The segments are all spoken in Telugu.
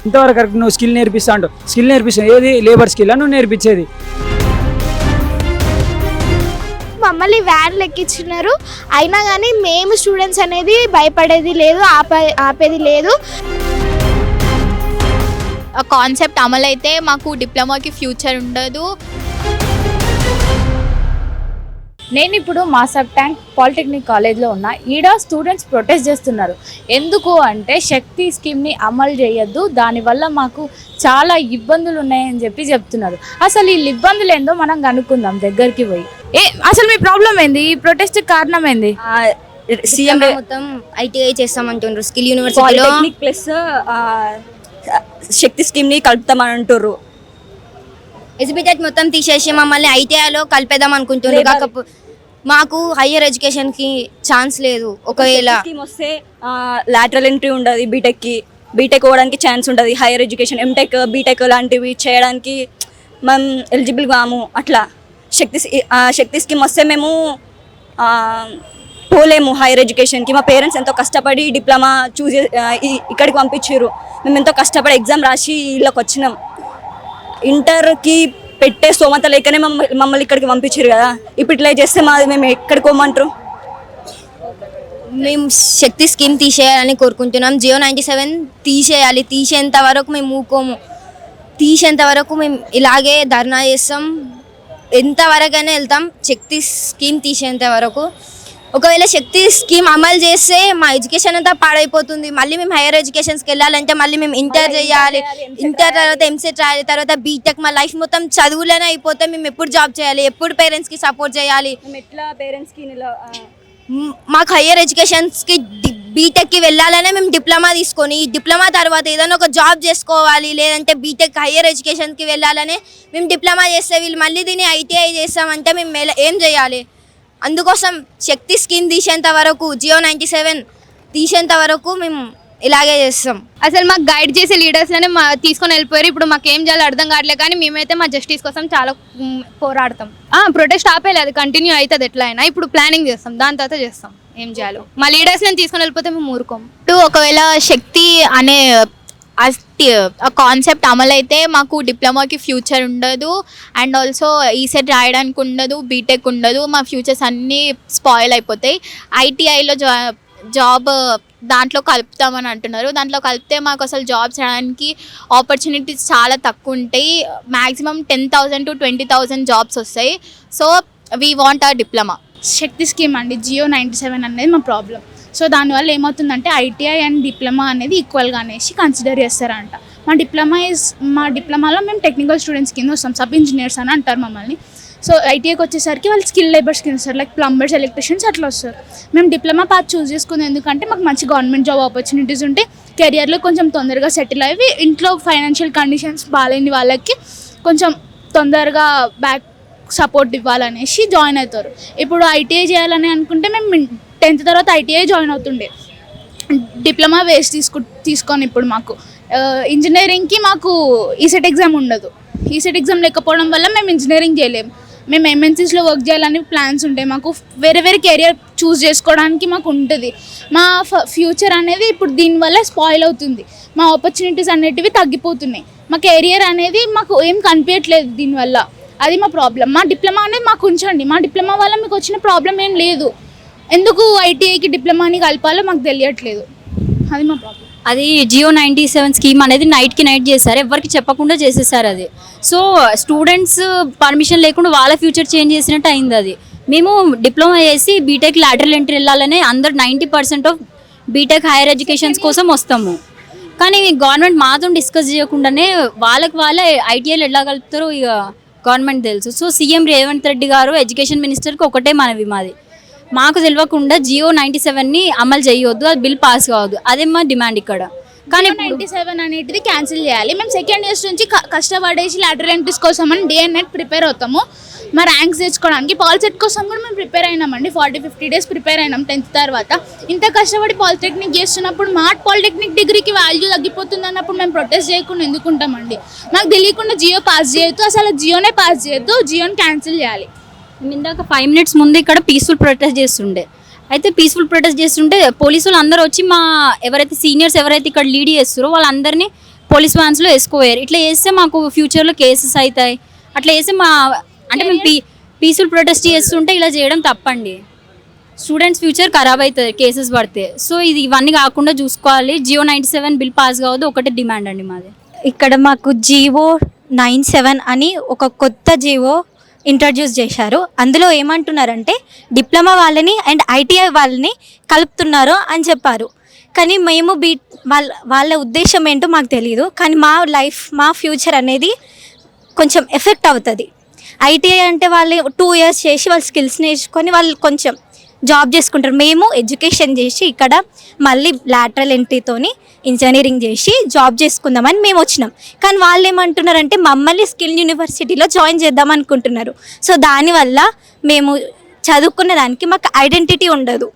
ఇంతవరకు కరెక్ట్ నువ్వు స్కిల్ నేర్పిస్తా అంటూ స్కిల్ నేర్పిస్తావు, ఏది లేబర్ స్కిల్ నువ్వు నేర్పించేది? మమ్మల్ని వ్యాన్లు ఎక్కించున్నారు, అయినా కానీ మేము స్టూడెంట్స్ అనేది భయపడేది లేదు, ఆపేది లేదు. కాన్సెప్ట్ అమలైతే మాకు డిప్లొమాకి ఫ్యూచర్ ఉండదు. నేను ఇప్పుడు మాసబ్ ట్యాంక్ పాలిటెక్నిక్ కాలేజ్లో ఉన్నా. ఈడ స్టూడెంట్స్ ప్రొటెస్ట్ చేస్తున్నారు. ఎందుకు అంటే శక్తి స్కీమ్ని అమలు చేయొద్దు, దానివల్ల మాకు చాలా ఇబ్బందులు ఉన్నాయని చెప్తున్నారు. అసలు ఈ ఇబ్బందులు ఏందో మనం కనుక్కుందాం దగ్గరికి పోయి. అసలు మీ ప్రాబ్లం ఏంది? ఈ ప్రొటెస్ట్ కారణం ఏంది? సీఎం మొత్తం ఐటీఐ చేస్తామంటుండ్రు, స్కిల్ యూనివర్సిటీలో ప్లస్ శక్తి స్కీమ్ ని కలుపుతామని అంటారు. ఎస్బిటెట్ మొత్తం తీసేసి మమ్మల్ని ఐటీఐలో కలిపేద్దాం అనుకుంటున్నారు. కాకపోతే మాకు హయ్యర్ ఎడ్యుకేషన్ కి ఛాన్స్ లేదు. ఒకవేళ స్కీమ్ వస్తే లాటరల్ ఎంట్రీ ఉండదు, బీటెక్ అవ్వడానికి ఛాన్స్ ఉంటుంది. హైయర్ ఎడ్యుకేషన్ ఎంటెక్ బీటెక్ లాంటివి చేయడానికి మనం ఎలిజిబుల్ కాము. అట్లా శక్తి స్కీమ్ వస్తే మేము పోలేము హైయర్ ఎడ్యుకేషన్కి. మా పేరెంట్స్ ఎంతో కష్టపడి డిప్లొమా ఇక్కడికి పంపించారు. మేము ఎంతో కష్టపడి ఎగ్జామ్ రాసి ఇళ్ళకి వచ్చినాం. ఇంటర్కి పెట్టే స్తోమత లేకనే మమ్మల్ని ఇక్కడికి పంపించారు కదా. ఇప్పుడు ఇట్లా చేస్తే మేము ఎక్కడికి పోమంటారు? మేము శక్తి స్కీమ్ తీసేయాలని కోరుకుంటున్నాం. జియో 97 తీసేయాలి. తీసేంత వరకు మేము ఊకోము. తీసేంత వరకు మేము ఇలాగే ధర్నా చేస్తాం. ఎంతవరకైనా వెళ్తాం శక్తి స్కీమ్ తీసేంత వరకు. ఒకవేళ శక్తి స్కీమ్ అమలు చేస్తే మా ఎడ్యుకేషన్ అంతా పాడైపోతుంది. మళ్ళీ మేము హైయర్ ఎడ్యుకేషన్స్కి వెళ్ళాలంటే మళ్ళీ మేము ఇంటర్ చేయాలి, ఇంటర్ తర్వాత ఎంసెట్ రాయాలి, తర్వాత బీటెక్. మా లైఫ్ మొత్తం చదువులోనే అయిపోతే మేము ఎప్పుడు జాబ్ చేయాలి, ఎప్పుడు పేరెంట్స్కి సపోర్ట్ చేయాలి? ఎట్లా పేరెంట్స్కి మాకు హైయర్ ఎడ్యుకేషన్స్కి బీటెక్కి వెళ్ళాలనే మేము డిప్లొమా తీసుకొని డిప్లొమా తర్వాత ఏదైనా ఒక జాబ్ చేసుకోవాలి, లేదంటే బీటెక్ హైయర్ ఎడ్యుకేషన్కి వెళ్ళాలనే మేము డిప్లొమా చేస్తే వీళ్ళు మళ్ళీ దీన్ని ఐటీఐ చేస్తామంటే మేము ఏం చేయాలి? అందుకోసం శక్తి స్కీమ్ తీసేంత వరకు, జియో 97 తీసేంత వరకు మేము ఇలాగే చేస్తాం. అసలు మాకు గైడ్ చేసే లీడర్స్లోనే తీసుకొని వెళ్ళిపోయారు. ఇప్పుడు మాకు ఏం చేయాలో అర్థం కావట్లేదు. కానీ మేమైతే మా జస్టిస్ కోసం చాలా పోరాడతాం. ప్రొటెస్ట్ ఆపేయాలి, అది కంటిన్యూ అవుతుంది ఎట్లా అయినా. ఇప్పుడు ప్లానింగ్ చేస్తాం, దాని తర్వాత చేస్తాం ఏం చేయాలో. మా లీడర్స్ని తీసుకొని వెళ్ళిపోతే మేము ఊరుకోం. ఇప్పుడు ఒకవేళ శక్తి అనే ఆ కాన్సెప్ట్ అమలైతే మాకు డిప్లొమాకి ఫ్యూచర్ ఉండదు, అండ్ ఆల్సో ఈసెట్ రాయడానికి ఉండదు, బీటెక్ ఉండదు. మా ఫ్యూచర్స్ అన్నీ స్పాయిల్ అయిపోతాయి. ఐటీఐలో జాబ్ దాంట్లో కలుపుతామని అంటున్నారు. దాంట్లో కలిపితే మాకు అసలు జాబ్స్ రావడానికి ఆపర్చునిటీస్ చాలా తక్కువ ఉంటాయి. మ్యాక్సిమం 10,000 to 20,000 జాబ్స్ వస్తాయి. సో వీ వాంట్ ఆ డిప్లొమా. శక్తి స్కీమ్ అండి, జియో 97 అనేది మా ప్రాబ్లం. సో దానివల్ల ఏమవుతుందంటే ఐటీఐ అండ్ డిప్లొమా అనేది ఈక్వల్గా అనేసి కన్సిడర్ చేస్తారంట. మా డిప్లొమాలో మేము టెక్నికల్ స్టూడెంట్స్ కింద వస్తాం, సబ్ ఇంజనీర్స్ అని అంటారు మమ్మల్ని. సో ఐటీఐకి వచ్చేసరికి వాళ్ళు స్కిల్ లేబర్స్ కింద వస్తారు, లైక్ ప్లంబర్స్, ఎలక్ట్రిషియన్స్ అట్లా వస్తారు. మేము డిప్లొమా పాత్ చూస్ చేసుకుంది ఎందుకంటే మాకు మంచి గవర్నమెంట్ జాబ్ ఆపర్చునిటీస్ ఉంటే కెరియర్లో కొంచెం తొందరగా సెటిల్ అయ్యి, ఇంట్లో ఫైనాన్షియల్ కండిషన్స్ బాగాలేని వాళ్ళకి కొంచెం తొందరగా బ్యాక్ సపోర్ట్ ఇవ్వాలనేసి జాయిన్ అవుతారు. ఇప్పుడు ఐటీఐ చేయాలని అనుకుంటే మేము 10th తర్వాత ఐటీఐ జాయిన్ అవుతుండే, డిప్లొమా వేస్ట్ తీసుకొని ఇప్పుడు మాకు ఇంజనీరింగ్కి మాకు ఈసెట్ ఎగ్జామ్ ఉండదు. ఈసెట్ ఎగ్జామ్ లేకపోవడం వల్ల మేము ఇంజనీరింగ్ చేయలేము. మేము ఎంఎన్సీస్లో వర్క్ చేయాలని ప్లాన్స్ ఉంటాయి మాకు. వేరే కెరియర్ చూస్ చేసుకోవడానికి మాకు ఉంటుంది. మా ఫ్యూచర్ అనేది ఇప్పుడు దీనివల్ల స్పాయిల్ అవుతుంది. మా ఆపర్చునిటీస్ అనేటివి తగ్గిపోతున్నాయి. మా కెరియర్ అనేది మాకు ఏం కనిపించట్లేదు దీనివల్ల. అది మా ప్రాబ్లం. మా డిప్లొమా అనేది మాకు ఉంచండి. మా డిప్లొమా వల్ల మీకు వచ్చిన ప్రాబ్లం ఏం లేదు. ఎందుకు ఐటీఐకి డిప్లొమాని కలపాలో మాకు తెలియట్లేదు. అది మా ప్రాబ్లం. అది జియో 97 స్కీమ్ అనేది నైట్కి నైట్ చేశారు, ఎవరికి చెప్పకుండా చేసేసారు అది. సో స్టూడెంట్స్ పర్మిషన్ లేకుండా వాళ్ళ ఫ్యూచర్ చేంజ్ చేసినట్టు అయింది అది. మేము డిప్లొమా చేసి బీటెక్ లాటరల్ ఎంట్రీ వెళ్ళాలని అందరు 90% ఆఫ్ బీటెక్ హైయర్ ఎడ్యుకేషన్స్ కోసం వస్తాము. కానీ గవర్నమెంట్ మాతో డిస్కస్ చేయకుండానే వాళ్ళే ఐటీఐలు ఎలా కలుపుతారో ఇక గవర్నమెంట్ తెలుసు. సో సీఎం రేవంత్ రెడ్డి గారు ఎడ్యుకేషన్ మినిస్టర్కి ఒకటే మనవి మాది, మాకు తెలియకుండా జియో 97ని అమలు చేయొద్దు, అది బిల్ పాస్ కావద్దు. అదే మా డిమాండ్ ఇక్కడ. కానీ 97 అనేది క్యాన్సిల్ చేయాలి. మేము సెకండ్ ఇయర్స్ నుంచి కష్టపడేసి లాటరల్ ఎంట్రీస్ కోసం అని డే అండ్ నైట్ ప్రిపేర్ అవుతాము. మా ర్యాంక్స్ తెచ్చుకోవడానికి పాలిసెట్ కోసం కూడా మేము ప్రిపేర్ అయినామండి. 40-50 days ప్రిపేర్ అయినాం 10th తర్వాత. ఇంత కష్టపడి పాలిటెక్నిక్ చేస్తున్నప్పుడు మా పాలిటెక్నిక్ డిగ్రీకి వాల్యూ తగ్గిపోతుంది అన్నప్పుడు మేము ప్రొటెస్ట్ చేయకుండా ఎందుకుంటామండి? మాకు తెలియకుండా జియో పాస్ చేయొద్దు, అసలు జియోనే పాస్ చేయొద్దు, జియోని క్యాన్సిల్ చేయాలి. ఇందాక 5 minutes ముందు ఇక్కడ పీస్ఫుల్ ప్రొటెస్ట్ చేస్తుండే. అయితే పీస్ఫుల్ ప్రొటెస్ట్ చేస్తుంటే పోలీసులు అందరూ వచ్చి మా ఎవరైతే సీనియర్స్ ఎవరైతే ఇక్కడ లీడ్ చేస్తారో వాళ్ళందరినీ పోలీస్ వ్యాన్స్లో వేసుకోయారు. ఇట్లా చేస్తే మాకు ఫ్యూచర్లో కేసెస్ అవుతాయి. అట్లా చేస్తే అంటే మేము పీస్ఫుల్ ప్రొటెస్ట్ చేస్తుంటే ఇలా చేయడం తప్పండి. స్టూడెంట్స్ ఫ్యూచర్ ఖరాబ్ అవుతుంది కేసెస్ పడితే. సో ఇవన్నీ కాకుండా చూసుకోవాలి. జియో 97 బిల్ పాస్ కావద్దు, ఒకటే డిమాండ్ అండి మాది. ఇక్కడ మాకు జియో 97 అని ఒక కొత్త జియో ఇంట్రడ్యూస్ చేశారు. అందులో ఏమంటున్నారంటే డిప్లొమా వాళ్ళని అండ్ ఐటీఐ వాళ్ళని కలుపుతున్నారు అని చెప్పారు. కానీ మేము వాళ్ళ ఉద్దేశం ఏంటో మాకు తెలియదు. కానీ మా లైఫ్, మా ఫ్యూచర్ అనేది కొంచెం ఎఫెక్ట్ అవుతుంది. ఐటీఐ అంటే వాళ్ళు 2 years చేసి వాళ్ళు స్కిల్స్ నేర్చుకొని వాళ్ళు కొంచెం జాబ్ చేసుకుంటారు. మేము ఎడ్యుకేషన్ చేసి ఇక్కడ మళ్ళీ లాటరల్ ఎంట్రీతోని ఇంజనీరింగ్ చేసి జాబ్ చేసుకుందామని మేము వచ్చినాం. కానీ వాళ్ళు ఏమంటున్నారంటే మమ్మల్ని స్కిల్ యూనివర్సిటీలో జాయిన్ చేద్దాం అనుకుంటున్నారు. సో దానివల్ల మేము చదువుకున్న దానికి మాకు ఐడెంటిటీ ఉండదు.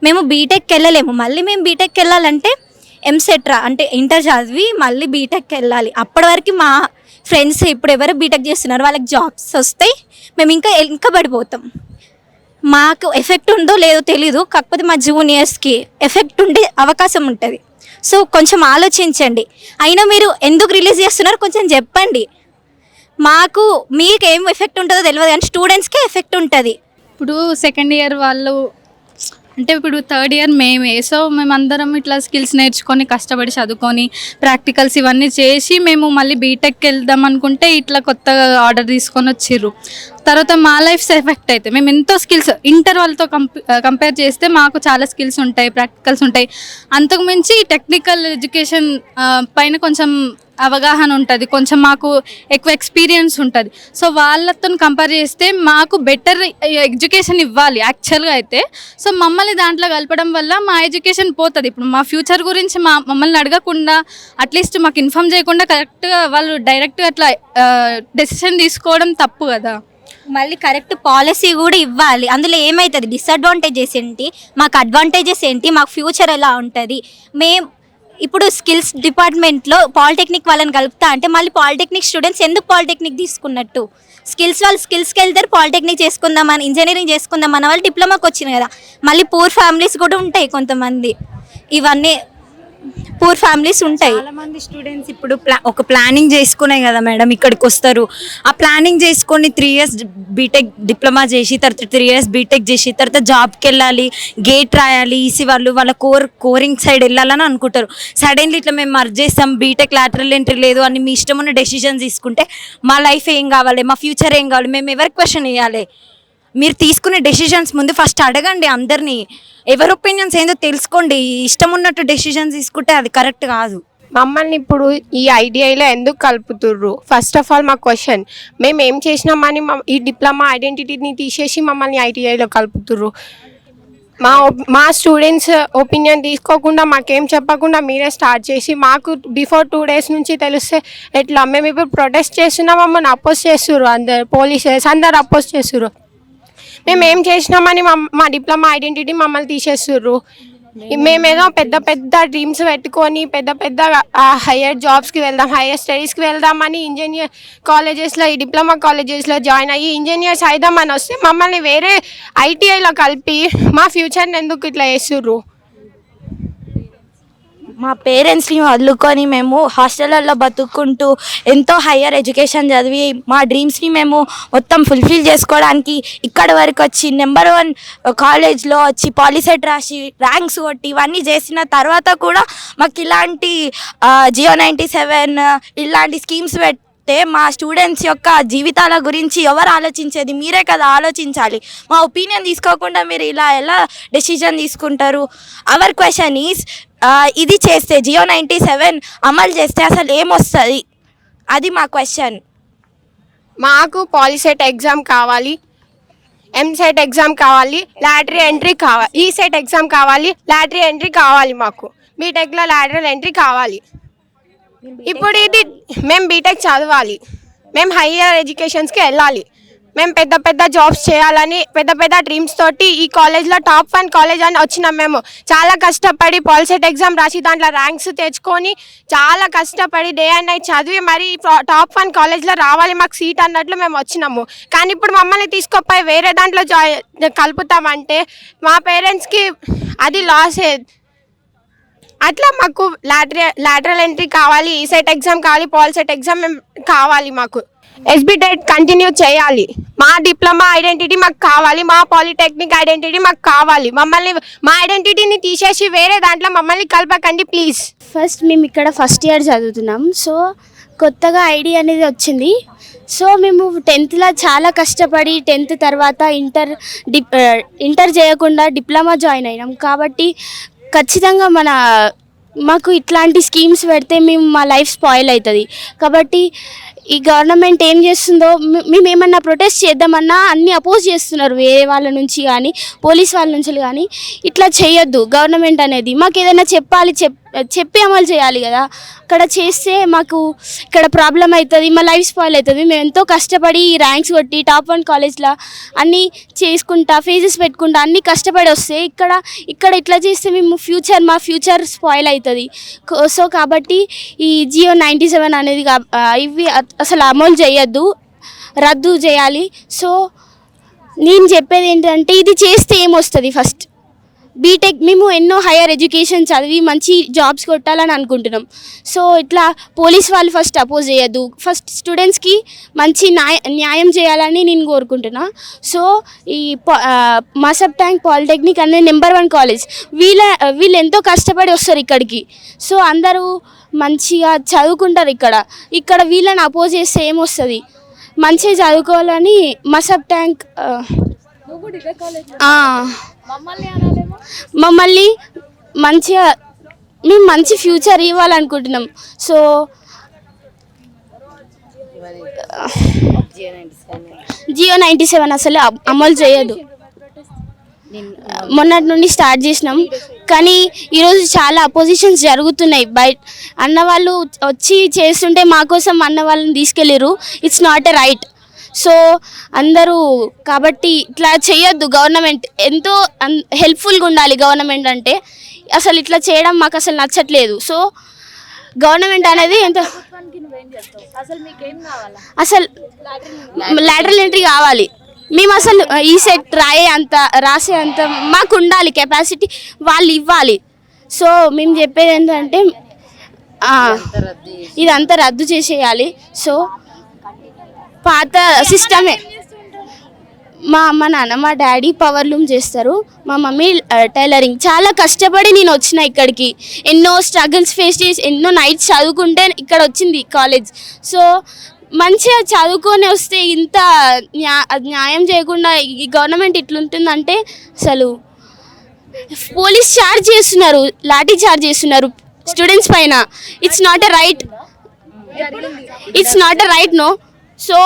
మేము బీటెక్కి వెళ్ళలేము. మళ్ళీ మేము బీటెక్కి వెళ్ళాలంటే ఎంసెట్రా అంటే ఇంటర్ చదివి మళ్ళీ బీటెక్కి వెళ్ళాలి. అప్పటి వరకు మా ఫ్రెండ్స్ ఇప్పుడు ఎవరు బీటెక్ చేస్తున్నారు వాళ్ళకి జాబ్స్ వస్తాయి, మేము ఇంకా పడిపోతాం. మాకు ఎఫెక్ట్ ఉందో లేదో తెలీదు, కాకపోతే మా జూనియర్స్కి ఎఫెక్ట్ ఉండే అవకాశం ఉంటుంది. సో కొంచెం ఆలోచించండి. అయినా మీరు ఎందుకు రిలీజ్ చేస్తున్నారు కొంచెం చెప్పండి. మీకు ఏం ఎఫెక్ట్ ఉంటుందో తెలియదు, కానీ స్టూడెంట్స్కే ఎఫెక్ట్ ఉంటుంది. ఇప్పుడు సెకండ్ ఇయర్ వాళ్ళు అంటే ఇప్పుడు థర్డ్ ఇయర్ మేమే. సో మేమందరం ఇట్లా స్కిల్స్ నేర్చుకొని కష్టపడి చదువుకొని ప్రాక్టికల్స్ ఇవన్నీ చేసి మేము మళ్ళీ బీటెక్కి వెళ్దాం అనుకుంటే ఇట్లా కొత్తగా ఆర్డర్ తీసుకొని వచ్చిర్రు. తర్వాత మా లైఫ్ ఎఫెక్ట్ అయితే మేము ఎంతో స్కిల్స్ ఇంటర్ వాళ్ళతో కంపేర్ చేస్తే మాకు చాలా స్కిల్స్ ఉంటాయి, ప్రాక్టికల్స్ ఉంటాయి. అంతకుమించి టెక్నికల్ ఎడ్యుకేషన్ పైన కొంచెం అవగాహన ఉంటుంది, కొంచెం మాకు ఎక్కువ ఎక్స్పీరియన్స్ ఉంటుంది. సో వాళ్ళతో కంపేర్ చేస్తే మాకు బెటర్ ఎడ్యుకేషన్ ఇవ్వాలి యాక్చువల్గా అయితే. సో మమ్మల్ని దాంట్లో కలపడం వల్ల మా ఎడ్యుకేషన్ పోతుంది. ఇప్పుడు మా ఫ్యూచర్ గురించి మమ్మల్ని అడగకుండా అట్లీస్ట్ మాకు ఇన్ఫామ్ చేయకుండా కరెక్ట్గా వాళ్ళు డైరెక్ట్గా అట్లా డెసిషన్ తీసుకోవడం తప్పు కదా. మళ్ళీ కరెక్ట్ పాలసీ కూడా ఇవ్వాలి. అందులో ఏమవుతుంది, డిసడ్వాంటేజెస్ ఏంటి, మాకు అడ్వాంటేజెస్ ఏంటి, మాకు ఫ్యూచర్ ఎలా ఉంటుంది. ఇప్పుడు స్కిల్స్ డిపార్ట్మెంట్లో పాలిటెక్నిక్ వాళ్ళని కలుపుతా అంటే మళ్ళీ పాలిటెక్నిక్ స్టూడెంట్స్ ఎందుకు పాలిటెక్నిక్ తీసుకున్నట్టు? వాళ్ళు స్కిల్స్కి వెళ్తారు, పాలిటెక్నిక్ చేసుకుందామని ఇంజనీరింగ్ చేసుకుందామని వాళ్ళు డిప్లొమాకి వచ్చినాయి కదా. మళ్ళీ పూర్ ఫ్యామిలీస్ కూడా ఉంటాయి కొంతమంది, ఇవన్నీ పూర్ ఫ్యామిలీస్ ఉంటాయి. చాలా మంది స్టూడెంట్స్ ఇప్పుడు ఒక ప్లానింగ్ చేసుకునే కదా మేడం ఇక్కడికి వస్తారు. ఆ ప్లానింగ్ చేసుకొని 3 years బీటెక్ డిప్లొమా చేసి తర్వాత 3 years బీటెక్ చేసి తర్వాత జాబ్కి వెళ్ళాలి, గేట్ రాయాలి, ఈసీ వాళ్ళు వాళ్ళ కోరింగ్ సైడ్ వెళ్ళాలని అనుకుంటారు. సడన్లీ ఇట్లా మేము మర్జ్ చేస్తాం, బీటెక్ లాటరల్ ఎంట్రీ లేదు అని మీ ఇష్టం ఉన్న డెసిషన్స్ తీసుకుంటే మా లైఫ్ ఏం కావాలి, మా ఫ్యూచర్ ఏం కావాలి, మేము ఎవరికి క్వశ్చన్ వేయాలి? మీరు తీసుకునే డెసిషన్స్ ముందు ఫస్ట్ అడగండి అందరినీ, ఎవరి ఒపీనియన్స్ ఏందో తెలుసుకోండి. ఇష్టం ఉన్నట్టు డెసిషన్స్ తీసుకుంటే అది కరెక్ట్ కాదు. మమ్మల్ని ఇప్పుడు ఈ ఐడిఐలో ఎందుకు కలుపుతుర్రు? ఫస్ట్ ఆఫ్ ఆల్ మా క్వశ్చన్, మేము ఏం చేసినామని ఈ డిప్లొమా ఐడెంటిటీని తీసేసి మమ్మల్ని ఐటీఐలో కలుపుతుర్రు. మా స్టూడెంట్స్ ఒపీనియన్ తీసుకోకుండా మాకేం చెప్పకుండా మీరే స్టార్ట్ చేసి మాకు బిఫోర్ 2 days నుంచి తెలిస్తే ఎట్లా? మేము ఇప్పుడు ప్రొటెస్ట్ చేస్తున్నాం, మమ్మల్ని అపోజ్ చేస్తుర్రు, అందరు పోలీసెస్ అందరు అపోజ్ చేస్తుర్రు. మేము ఏం చేసినామని మా డిప్లొమా ఐడెంటిటీ మమ్మల్ని తీసేస్తుర్రు. మేమేదో పెద్ద పెద్ద డ్రీమ్స్ పెట్టుకొని పెద్ద హయ్యర్ జాబ్స్కి వెళ్దాం, హయ్యర్ స్టడీస్కి వెళ్దామని ఇంజనీర్ కాలేజెస్లో ఈ డిప్లొమా కాలేజెస్లో జాయిన్ అయ్యి ఇంజనీర్స్ అయిదామని వస్తే మమ్మల్ని వేరే ఐటీఐలో కలిపి మా ఫ్యూచర్ని ఎందుకు ఇట్లా చేస్తుర్రు? మా పేరెంట్స్ని వదులుకొని మేము హాస్టళ్ళల్లో బతుక్కుంటూ ఎంతో హయ్యర్ ఎడ్యుకేషన్ చదివి మా డ్రీమ్స్ని మేము మొత్తం ఫుల్ఫిల్ చేసుకోవడానికి ఇక్కడి వరకు వచ్చి నెంబర్ 1 కాలేజ్లో వచ్చి పాలిసెట్ రాసి ర్యాంక్స్ కొట్టి ఇవన్నీ చేసిన తర్వాత కూడా మాకు ఇలాంటి జియో 97 ఇలాంటి స్కీమ్స్ పెడితే మా స్టూడెంట్స్ యొక్క జీవితాల గురించి ఎవరు ఆలోచించేది? మీరే కదా ఆలోచించాలి. మా ఒపీనియన్ తీసుకోకుండా మీరు ఇలా ఎలా డెసిషన్ తీసుకుంటారు? అవర్ క్వశ్చన్ ఈజ్, ఇది చేస్తే జియో 97 అమలు చేస్తే అసలు ఏమొస్తుంది? అది మా క్వశ్చన్. మాకు పాలిసెట్ ఎగ్జామ్ కావాలి, ఎంసెట్ ఎగ్జామ్ కావాలి, లాటరీ ఎంట్రీ కావాలి, ఈసెట్ ఎగ్జామ్ కావాలి, లాటరీ ఎంట్రీ కావాలి. మాకు బీటెక్లో లాటరల్ ఎంట్రీ కావాలి. ఇప్పుడు ఇది మేము బీటెక్ చదవాలి, మేము హయ్యర్ ఎడ్యుకేషన్స్కి వెళ్ళాలి, మేము పెద్ద జాబ్స్ చేయాలని పెద్ద డ్రీమ్స్ తోటి ఈ కాలేజ్లో టాప్ 1 కాలేజ్ అని వచ్చినాం. మేము చాలా కష్టపడి పాలిసెట్ ఎగ్జామ్ రాసి దాంట్లో ర్యాంక్స్ తెచ్చుకొని చాలా కష్టపడి డే అండ్ నైట్ చదివి మరి టాప్ 1 కాలేజ్లో రావాలి, మాకు సీట్ అన్నట్లు మేము వచ్చినాము. కానీ ఇప్పుడు మమ్మల్ని తీసుకుపోయి వేరే దాంట్లో కలుపుతామంటే మా పేరెంట్స్కి అది లాసే. అట్లా మాకు లాటరల్ ఎంట్రీ కావాలి, ఈసెట్ ఎగ్జామ్ కావాలి, పాలిసెట్ ఎగ్జామ్ కావాలి. మాకు ఎస్బిటెట్ కంటిన్యూ చేయాలి. మా డిప్లొమా ఐడెంటిటీ మాకు కావాలి, మా పాలిటెక్నిక్ ఐడెంటిటీ మాకు కావాలి. మమ్మల్ని మా ఐడెంటిటీని తీసేసి వేరే దాంట్లో మమ్మల్ని కలపకండి ప్లీజ్. ఫస్ట్ మేము ఇక్కడ ఫస్ట్ ఇయర్ చదువుతున్నాం. సో కొత్తగా ఐడి అనేది వచ్చింది. సో మేము 10th చాలా కష్టపడి 10th తర్వాత ఇంటర్ చేయకుండా డిప్లొమా జాయిన్ అయినాం. కాబట్టి ఖచ్చితంగా మాకు ఇట్లాంటి స్కీమ్స్ పెడితే మా లైఫ్ స్పాయిల్ అవుతుంది. కాబట్టి ఈ గవర్నమెంట్ ఏం చేస్తుందో మేము ఏమన్నా ప్రొటెస్ట్ చేద్దామన్నా అన్నీ అపోజ్ చేస్తున్నారు, వేరే వాళ్ళ నుంచి కానీ పోలీస్ వాళ్ళ నుంచి కానీ. ఇట్లా చేయొద్దు గవర్నమెంట్ అనేది. మాకు ఏదైనా చెప్పి అమలు చేయాలి కదా. అక్కడ చేస్తే మాకు ఇక్కడ ప్రాబ్లం అవుతుంది, మా లైఫ్ స్పాయిల్ అవుతుంది. మేము ఎంతో కష్టపడి ర్యాంక్స్ కొట్టి టాప్ 1 కాలేజ్లో అన్నీ చేసుకుంటా ఫేజెస్ పెట్టుకుంటా అన్నీ కష్టపడి వస్తే ఇక్కడ ఇట్లా చేస్తే మా ఫ్యూచర్ స్పాయిల్ అవుతుంది. సో కాబట్టి ఈ జియో 97 అనేది ఇవి అసలు అమలు చేయొద్దు, రద్దు చేయాలి. సో నేను చెప్పేది ఏంటంటే ఇది చేస్తే ఏమొస్తుంది, ఫస్ట్ బీటెక్ మేము ఎన్నో హైయర్ ఎడ్యుకేషన్ చదివి మంచి జాబ్స్ కొట్టాలని అనుకుంటున్నాం. సో ఇట్లా పోలీస్ వాళ్ళు ఫస్ట్ అపోజ్ చేయొద్దు, ఫస్ట్ స్టూడెంట్స్కి మంచి న్యాయం చేయాలని నేను కోరుకుంటున్నా. సో ఈ మసబ్ ట్యాంక్ పాలిటెక్నిక్ అనేది నెంబర్ 1 కాలేజ్. వీళ్ళు ఎంతో కష్టపడి వస్తారు ఇక్కడికి. సో అందరూ మంచిగా చదువుకుంటారు ఇక్కడ వీళ్ళని అపోజ్ చేస్తే ఏమొస్తుంది, మంచిగా చదువుకోవాలని మసబ్ ట్యాంక్ మమ్మల్ని మేము మంచి ఫ్యూచర్ ఇవ్వాలనుకుంటున్నాం. సో జియో 97 అసలు అమలు చేయదు. మొన్నటి నుండి స్టార్ట్ చేసినాం కానీ ఈరోజు చాలా అపోజిషన్స్ జరుగుతున్నాయి. అన్నవాళ్ళు వచ్చి చేస్తుంటే మా కోసం అన్న వాళ్ళని తీసుకెళ్ళిరు. It's not a right. So అందరూ కాబట్టి ఇట్లా చేయొద్దు. గవర్నమెంట్ ఎంతో హెల్ప్ఫుల్గా ఉండాలి. గవర్నమెంట్ అంటే అసలు ఇట్లా చేయడం మాకు అసలు నచ్చట్లేదు. సో గవర్నమెంట్ అనేది అసలు లాటరల్ ఎంట్రీ కావాలి. మేము అసలు ఈ సెట్ రాసే అంత మాకు ఉండాలి కెపాసిటీ, వాళ్ళు ఇవ్వాలి. సో మేము చెప్పేది ఏంటంటే ఇదంతా రద్దు చేసేయాలి. సో పాత సిస్టమే. మా అమ్మ నాన్న, మా డాడీ పవర్ లూమ్ చేస్తారు, మా మమ్మీ టైలరింగ్. చాలా కష్టపడి నేను వచ్చిన ఇక్కడికి, ఎన్నో స్ట్రగుల్స్ ఫేస్ చేసి ఎన్నో నైట్స్ చదువుకుంటే ఇక్కడ వచ్చింది కాలేజ్. సో మంచిగా చదువుకొని వస్తే ఇంత న్యాయం చేయకుండా ఈ గవర్నమెంట్ ఇట్లుంటుందంటే అసలు పోలీస్ చార్జ్ చేస్తున్నారు, లాఠీ చార్జ్ చేస్తున్నారు స్టూడెంట్స్ పైన. It's not a right, no. So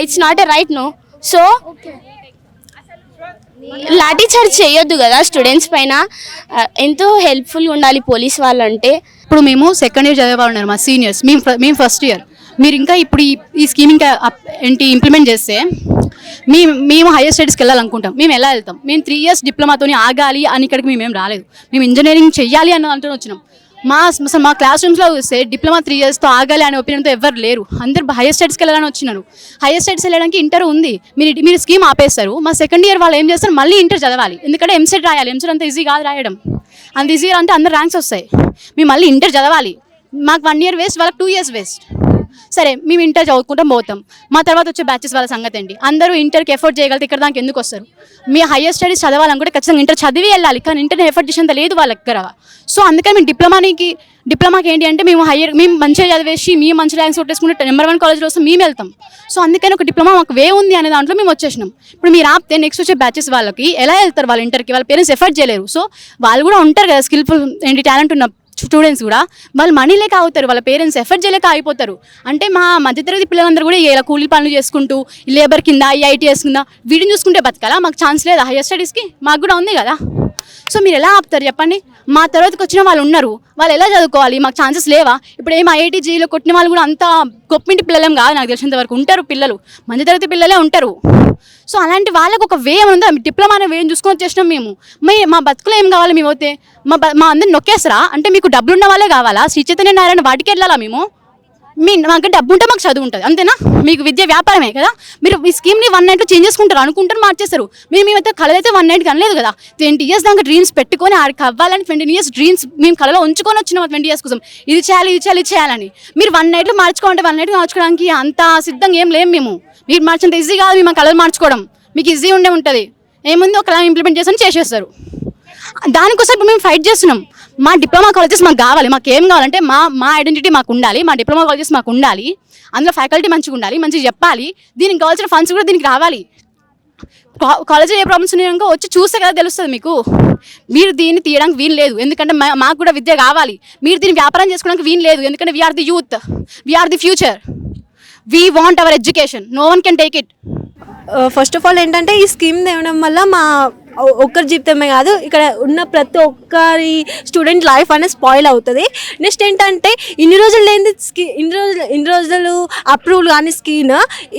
it's not a right, no. So lathi charge చేయొద్దు కదా స్టూడెంట్స్ పైన. ఎంతో హెల్ప్ఫుల్గా ఉండాలి పోలీస్ వాళ్ళంటే. ఇప్పుడు మేము సెకండ్ ఇయర్ చదివేవాళ్ళున్నారు, మా సీనియర్స్. మేము ఫస్ట్ ఇయర్. మీరు ఇంకా ఇప్పుడు ఈ స్కీమ్ ఇంకా ఇంప్లిమెంట్ చేస్తే మేము హైయర్ స్టడీస్కి వెళ్ళాలనుకుంటాం. మేము ఎలా వెళ్తాం? మేము 3 years డిప్లొమాతోని ఆగాలి అని ఇక్కడికి మేమేం రాలేదు. మేము ఇంజనీరింగ్ చెయ్యాలి అన్న అంటూ వచ్చినాం. మా క్లాస్ రూమ్స్లో చూస్తే డిప్లొమా 3 yearsతో ఆగాలి అనే ఒపీనియన్తో ఎవరు లేరు. అందరు హైయర్ స్టడీస్కి వెళ్ళాలని వచ్చినారు. హైయర్ స్టడీస్ వెళ్ళడానికి ఇంటర్ ఉంది, మీరు స్కీమ్ ఆపేస్తారు. మా సెకండ్ ఇయర్ వాళ్ళు ఏం చేస్తారు, మళ్ళీ ఇంటర్ చదవాలి. ఎందుకంటే ఎంసెట్ రాయాలి. ఎంసెట్ అంత ఈజీ కాదు రాయడం. అంత ఈజీగా అంటే అందరు ర్యాంక్స్ వస్తాయి. మేము మళ్ళీ ఇంటర్ చదవాలి. మాకు 1 year వేస్ట్, వాళ్ళకి 2 years వేస్ట్. సరే మేము ఇంటర్ చదువుకుంటాం పోతాం. మా తర్వాత వచ్చే బ్యాచెస్ వాళ్ళ సంగతి ఏంటి? అందరూ ఇంటర్కి ఎఫర్ట్ చేయగలిగితే ఇక్కడ దానికి ఎందుకు వస్తారు? మీ హైయర్ స్టడీస్ చదవాలనుకుంటే ఖచ్చితంగా ఇంటర్ చదివి వెళ్ళాలి. కానీ ఇంటర్ ఎఫర్ట్ చేసేంత లేదు వాళ్ళ దగ్గర. సో అందుకని మేము డిప్లొమాకి ఏంటి అంటే మేము మంచిగా చదివేసి మేము మంచి ర్యాంక్స్ కొట్టేసుకుంటే నెంబర్ 1 కాలేజ్లో వస్తే మేము వెళ్తాం. సో అందుకని ఒక డిప్లొమా మాకు వే ఉంది అనే దాంట్లో మేము వచ్చేసినాం. ఇప్పుడు మీరు ఆపితే నెక్స్ట్ వచ్చే బ్యాచెస్ వాళ్ళకి ఎలా వెళ్తారు? వాళ్ళ ఇంటర్కి వాళ్ళ పేరెంట్స్ ఎఫర్ట్ చేయలేరు. సో వాళ్ళు కూడా ఉంటారు కదా స్కిల్ఫుల్ టాలెంట్ ఉన్న స్టూడెంట్స్ కూడా, వాళ్ళు మనీ లేక అవుతారు, వాళ్ళ పేరెంట్స్ ఎఫర్ట్ చేయలేక అయిపోతారు. అంటే మా మధ్యతరగతి పిల్లలందరూ కూడా ఇలా కూలీ పనులు చేసుకుంటూ లేబర్ కింద ఈ ఐటీఎస్ కింద వీడిని చూసుకుంటే బతకాలా? మాకు ఛాన్స్ లేదా హైయర్ స్టడీస్కి? మాకు కూడా ఉంది కదా. సో మీరు ఎలా ఆపుతారు చెప్పండి? మా తర్వాతకి వచ్చిన వాళ్ళు ఉన్నారు, వాళ్ళు ఎలా చదువుకోవాలి? మాకు ఛాన్సెస్ లేవా? ఇప్పుడు ఏం ఐఐటీ జేఈలో కొట్టిన వాళ్ళు కూడా అంత గొప్పింటి పిల్లలేం కాదు నాకు తెలిసినంత వరకు. ఉంటారు పిల్లలు, మధ్యతరగతి పిల్లలే ఉంటారు. సో అలాంటి వాళ్ళకు ఒక వే ఉందా? డిప్లొమా అనే వేని చూసుకొని వచ్చేసినాం మేము. మా బతుకులో ఏం కావాలి? మేము అయితే మా అందరిని నొక్కేస్తారా? అంటే మీకు డబ్బులు ఉన్న వాళ్ళే కావాలా? శ్రీ చైతన్య నారాయణ వాటికి వెళ్ళాలా? మాకు డబ్బు ఉంటే మాకు చదువు ఉంటుంది, అంతేనా? మీకు విద్య వ్యాపారమే కదా. మీరు ఈ స్కీమ్ని 1 night చేంజ్ చేసుకుంటారు, అనుకుంటారు, మార్చేస్తారు. మేమైతే కళలైతే 1 night కనలేదు కదా. 20 years దాకా డ్రీమ్స్ పెట్టుకొని ఆడికి అవ్వాలని 20 years డ్రీమ్స్ మేము కళలో ఉంచుకొని వచ్చినాం 20 years కోసం. ఇది చేయాలి, ఇది చేయాలి, ఇది చేయాలని. మీరు 1 night మార్చుకోవాలంటే 1 night మార్చుకోవడానికి అంత సిద్ధంగా ఏం లేము మేము. మీరు మార్చేంత ఈజీ కాదు మేము కళలు మార్చుకోవడం. మీకు ఈజీ ఉంటుంది, ఏముంది ఒకలా ఇంప్లిమెంట్ చేసేస్తారు. దానికోసం ఇప్పుడు మేము ఫైట్ చేస్తున్నాం. మా డిప్లొమా కాలేజెస్ మాకు కావాలి. మాకు ఏం కావాలంటే మా ఐడెంటిటీ మాకు ఉండాలి, మా డిప్లొమా కాలేజెస్ మాకు ఉండాలి, అందులో ఫ్యాకల్టీ మంచిగా ఉండాలి, మంచిగా చెప్పాలి, దీనికి కావాల్సిన ఫండ్స్ కూడా దీనికి రావాలి. కాలేజీలో ఏ ప్రాబ్లమ్స్ ఉన్నాయో వచ్చి చూస్తే కదా తెలుస్తుంది మీకు. మీరు దీన్ని తీయడానికి వీలు లేదు, ఎందుకంటే మాకు కూడా విద్య కావాలి. మీరు దీన్ని వ్యాపారం చేసుకోవడానికి వీలు లేదు, ఎందుకంటే we are the youth, we are the future, we want our education, no one can take it. First of all ఏంటంటే ఈ స్కీమ్ తేవడం వల్ల మా ఒక్కరి జీవితమే కాదు, ఇక్కడ ఉన్న ప్రతి ఒక్కరి స్టూడెంట్ లైఫ్ అనేది స్పాయిల్ అవుతుంది. నెక్స్ట్ ఏంటంటే ఇన్ని రోజులు అప్రూవల్ కానీ స్కీమ్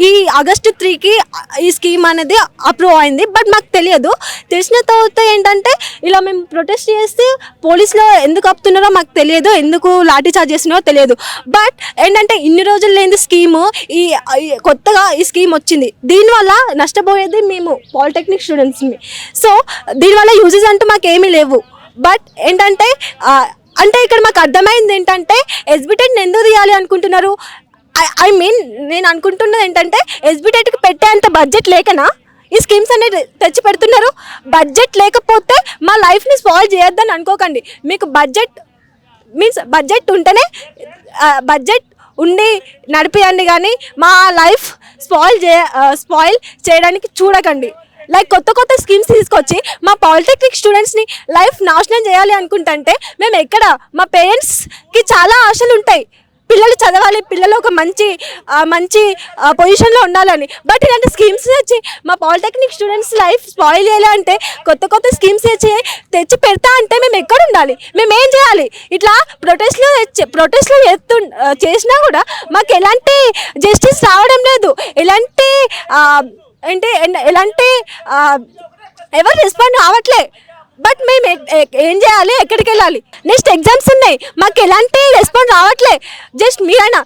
ఈ August 3కి ఈ స్కీమ్ అనేది అప్రూవ్ అయింది. బట్ మాకు తెలిసిన తర్వాత ఏంటంటే ఇలా మేము ప్రొటెస్ట్ చేస్తే పోలీసులు ఎందుకు ఆపుతున్నారో మాకు తెలియదు, ఎందుకు లాఠీ చార్జ్ చేస్తున్నారో తెలియదు. బట్ ఏంటంటే ఇన్ని రోజులు లేని స్కీము ఈ కొత్తగా ఈ స్కీమ్ వచ్చింది. దీనివల్ల నష్టపోయేది మేము పాలిటెక్నిక్ స్టూడెంట్స్ని. సో దీనివల్ల యూజెస్ అంటూ మాకేమీ లేవు. బట్ ఏంటంటే ఇక్కడ మాకు అర్థమైంది ఏంటంటే ఎస్బిటెట్ని ఎందుకు తీయాలి అనుకుంటున్నారు. ఐ మీన్ నేను అనుకుంటున్నది ఏంటంటే ఎస్బిటెట్కి పెట్టేంత బడ్జెట్ లేకనా ఈ స్కీమ్స్ అనేది తెచ్చి పెడుతున్నారు. బడ్జెట్ లేకపోతే మా లైఫ్ని స్పాయిల్ చేయొద్దని అనుకోకండి. మీకు బడ్జెట్ ఉంటేనే బడ్జెట్ ఉండి నడిపియండి, కానీ మా లైఫ్ స్పాయిల్ చేయడానికి చూడకండి. లైక్ కొత్త స్కీమ్స్ తీసుకొచ్చి మా పాలిటెక్నిక్ స్టూడెంట్స్ని లైఫ్ నాశనం చేయాలి అనుకుంటుంటే మేము ఎక్కడ, మా పేరెంట్స్కి చాలా ఆశలు ఉంటాయి, పిల్లలు చదవాలి, పిల్లలు ఒక మంచి పొజిషన్లో ఉండాలని. బట్ ఇలాంటి స్కీమ్స్ వచ్చి మా పాలిటెక్నిక్ స్టూడెంట్స్ లైఫ్ స్పాయిల్ చేయాలి అంటే కొత్త స్కీమ్స్ తెచ్చి పెడతా అంటే మేము ఎక్కడ ఉండాలి, మేము ఏం చేయాలి? ఇట్లా ప్రొటెస్ట్లు చేసినా కూడా మాకు ఎలాంటి జస్టిస్ రావడం లేదు, ఎలాంటి ఎవరు రెస్పాండ్ అవ్వట్లే. బట్ మేము ఏం చేయాలి, ఎక్కడికి వెళ్ళాలి? నెక్స్ట్ ఎగ్జామ్స్ ఉన్నాయి, మాకు ఎలాంటి రెస్పాండ్ రావట్లే. జస్ట్ మీరైనా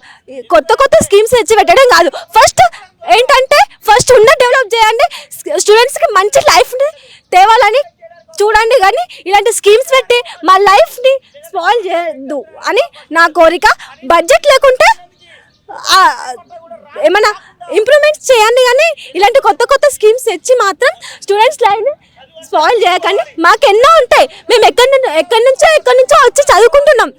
కొత్త స్కీమ్స్ తెచ్చి పెట్టడం కాదు, ఫస్ట్ ఉన్న డెవలప్ చేయండి, స్టూడెంట్స్కి మంచి లైఫ్ని తేవాలని చూడండి, కానీ ఇలాంటి స్కీమ్స్ పెట్టి మా లైఫ్ని స్పాయిల్ చేయొద్దు అని నా కోరిక. బడ్జెట్ లేకుంటే ఏమైనా ఇంప్రూవ్మెంట్స్ చేయండి, కానీ ఇలాంటి కొత్త స్కీమ్స్ తెచ్చి మాత్రం స్టూడెంట్స్ లైఫ్ని స్పాయిల్ చేయకండి. మాకు ఎన్నో ఉంటాయి, మేము ఎక్కడి నుంచో వచ్చి చదువుకుంటున్నాం.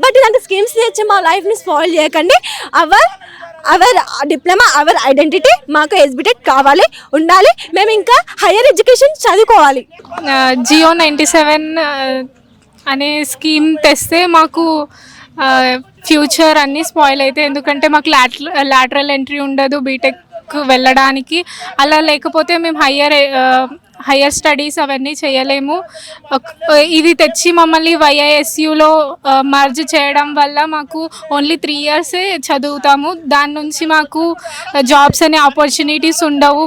బట్ ఇలాంటి స్కీమ్స్ తెచ్చి మా లైఫ్ని స్పాయిల్ చేయకండి. అవర్ డిప్లొమా, అవర్ ఐడెంటిటీ, మాకు ఎస్బిటెట్ కావాలి, ఉండాలి, మేము ఇంకా హయ్యర్ ఎడ్యుకేషన్ చదువుకోవాలి. జియో 97 అనే స్కీమ్ తెస్తే మాకు ఫ్యూచర్ అన్నీ స్పాయిల్ అవుతాయి. ఎందుకంటే మాకు లాటరల్ ఎంట్రీ ఉండదు బీటెక్ వెళ్ళడానికి. అలా లేకపోతే మేము హయ్యర్ స్టడీస్ అవన్నీ చేయలేము. ఇది తెచ్చి మమ్మల్ని YISUలో మర్జ్ చేయడం వల్ల మాకు ఓన్లీ 3 years చదువుతాము. దాని నుంచి మాకు జాబ్స్ అనే ఆపర్చునిటీస్ ఉండవు.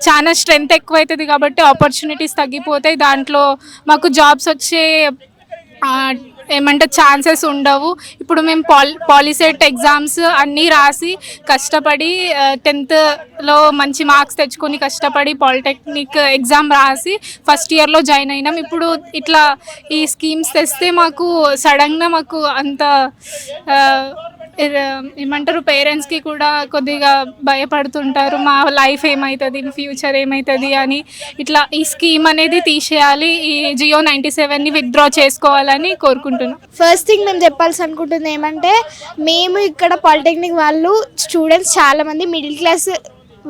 చాలా స్ట్రెంత్ ఎక్కువ అవుతుంది కాబట్టి ఆపర్చునిటీస్ తగ్గిపోతాయి. దాంట్లో మాకు జాబ్స్ వచ్చే ఛాన్సెస్ ఉండవు. ఇప్పుడు మేము పాలిసెట్ ఎగ్జామ్స్ అన్నీ రాసి కష్టపడి 10thలో మంచి మార్క్స్ తెచ్చుకొని కష్టపడి పాలిటెక్నిక్ ఎగ్జామ్ రాసి ఫస్ట్ ఇయర్లో జాయిన్ అయినాం. ఇప్పుడు ఇట్లా ఈ స్కీమ్స్ తెస్తే మాకు సడన్గా మాకు అంత పేరెంట్స్కి కూడా కొద్దిగా భయపడుతుంటారు, మా లైఫ్ ఏమవుతుంది, ఫ్యూచర్ ఏమవుతుంది అని. ఇట్లా ఈ స్కీమ్ అనేది తీసేయాలి, ఈ జియో 97ని విత్డ్రా చేసుకోవాలని కోరుకుంటున్నాం. ఫస్ట్ థింగ్ మేము చెప్పాల్సి అనుకుంటుంది ఏమంటే, మేము ఇక్కడ పాలిటెక్నిక్ వాళ్ళు స్టూడెంట్స్ చాలామంది మిడిల్ క్లాస్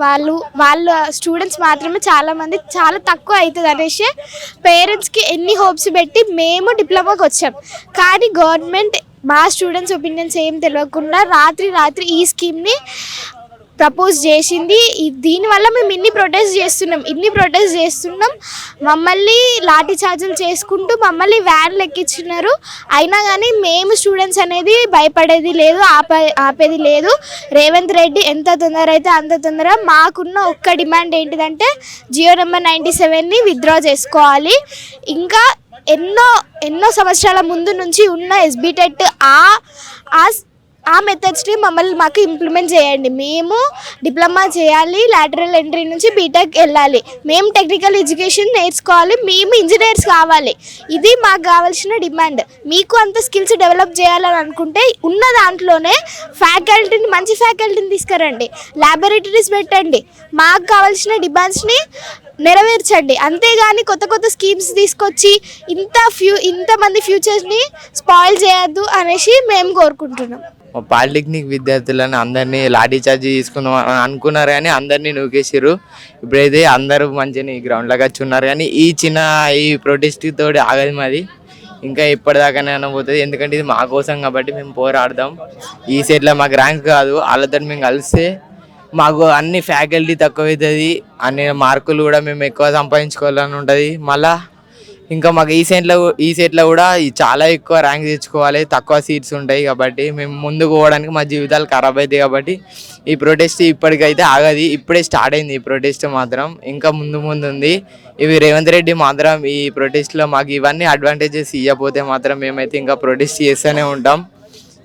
వాళ్ళ స్టూడెంట్స్ మాత్రమే చాలామంది, చాలా తక్కువ అవుతుంది అనేసి పేరెంట్స్కి ఎన్ని హోప్స్ పెట్టి మేము డిప్లొమాకి వచ్చాం. కానీ గవర్నమెంట్ మా స్టూడెంట్స్ ఒపీనియన్స్ ఏం తెలియకుండా రాత్రి ఈ స్కీమ్ని ప్రపోజ్ చేసింది. దీనివల్ల మేము ఇన్ని ప్రొటెస్ట్ చేస్తున్నాం. మమ్మల్ని లాఠీ చార్జీలు చేసుకుంటూ మమ్మల్ని వ్యాన్లు ఎక్కించున్నారు. అయినా కానీ మేము స్టూడెంట్స్ అనేది భయపడేది లేదు, ఆపేది లేదు. రేవంత్ రెడ్డి ఎంత తొందర అయితే అంత తొందర. మాకున్న ఒక్క డిమాండ్ ఏంటిదంటే జియో నెంబర్ 97ని విత్డ్రా చేసుకోవాలి. ఇంకా ఎన్నో సంవత్సరాల ముందు నుంచి ఉన్న ఎస్బిటెట్ ఆ మెథడ్స్ని మాకు ఇంప్లిమెంట్ చేయండి. మేము డిప్లొమా చేయాలి, లాటరల్ ఎంట్రీ నుంచి బీటెక్ వెళ్ళాలి, మేము టెక్నికల్ ఎడ్యుకేషన్ నేర్చుకోవాలి, మేము ఇంజనీర్స్ కావాలి. ఇది మాకు కావాల్సిన డిమాండ్. మీకు అంత స్కిల్స్ డెవలప్ చేయాలని అనుకుంటే ఉన్న దాంట్లోనే ఫ్యాకల్టీని, మంచి ఫ్యాకల్టీని తీసుకురండి, ల్యాబొరేటరీస్ పెట్టండి, మాకు కావాల్సిన డిమాండ్స్ని నెరవేర్చండి. అంతేగాని కొత్త కొత్త స్కీమ్స్ తీసుకొచ్చి ఇంతమంది ఫ్యూచర్ని స్పాయిల్ చేయొద్దు అనేసి మేము కోరుకుంటున్నాం. పాలిటెక్నిక్ విద్యార్థులను అందరినీ లాఠీ చార్జ్ తీసుకున్నాం అనుకున్నారు కానీ అందరినీ నూకేసారు. ఇప్పుడైతే అందరూ మంచిగా గ్రౌండ్లోకి వచ్చి ఉన్నారు కానీ ఈ ప్రొటెస్ట్ తోటి ఆగదు మాది, ఇంకా ఎప్పటిదాకానే పోతుంది. ఎందుకంటే ఇది మా కోసం కాబట్టి మేము పోరాడదాం. ఈ సెట్లో మాకు ర్యాంక్ కాదు, వాళ్ళతో మేము కలిస్తే మాకు అన్ని ఫ్యాకల్టీ తక్కువ అవుతుంది, అన్ని మార్కులు కూడా మేము ఎక్కువ సంపాదించుకోవాలని ఉంటుంది. మళ్ళీ ఇంకా మాకు ఈ సెట్లో కూడా చాలా ఎక్కువ ర్యాంక్ తెచ్చుకోవాలి, తక్కువ సీట్స్ ఉంటాయి కాబట్టి మేము ముందుకు పోవడానికి మా జీవితాలు ఖరాబ్ అవుతాయి. కాబట్టి ఈ ప్రొటెస్ట్ ఇప్పటికైతే ఆగది, ఇప్పుడే స్టార్ట్ అయింది ఈ ప్రొటెస్ట్ మాత్రం, ఇంకా ముందు ఉంది. ఇవి రేవంత్ రెడ్డి మాత్రం ఈ ప్రొటెస్ట్లో మాకు ఇవన్నీ అడ్వాంటేజెస్ ఇవ్వకపోతే మాత్రం మేమైతే ఇంకా ప్రొటెస్ట్ చేస్తూనే ఉంటాం.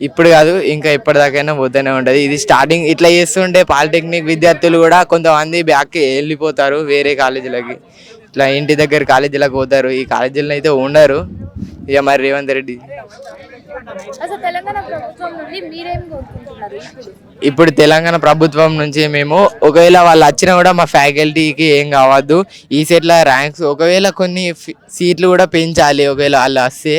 ఇప్పుడు కాదు, ఇంకా ఎప్పటిదాకైనా పోతూనే ఉంటుంది. ఇది స్టార్టింగ్ ఇట్లా చేస్తుంటే పాలిటెక్నిక్ విద్యార్థులు కూడా కొంతమంది బ్యాక్కి వెళ్ళిపోతారు వేరే కాలేజీలకి, ఇట్లా ఇంటి దగ్గర కాలేజీలకు పోతారు. ఈ కాలేజీలను అయితే ఉండరు ఇక మరి రేవంత్ రెడ్డి. ఇప్పుడు తెలంగాణ ప్రభుత్వం నుంచి మేము ఒకవేళ వాళ్ళు వచ్చినా కూడా మా ఫ్యాకల్టీకి ఏం కావద్దు, ఈ సెట్లో ర్యాంక్స్ ఒకవేళ కొన్ని సీట్లు కూడా పెంచాలి. ఒకవేళ వాళ్ళు వస్తే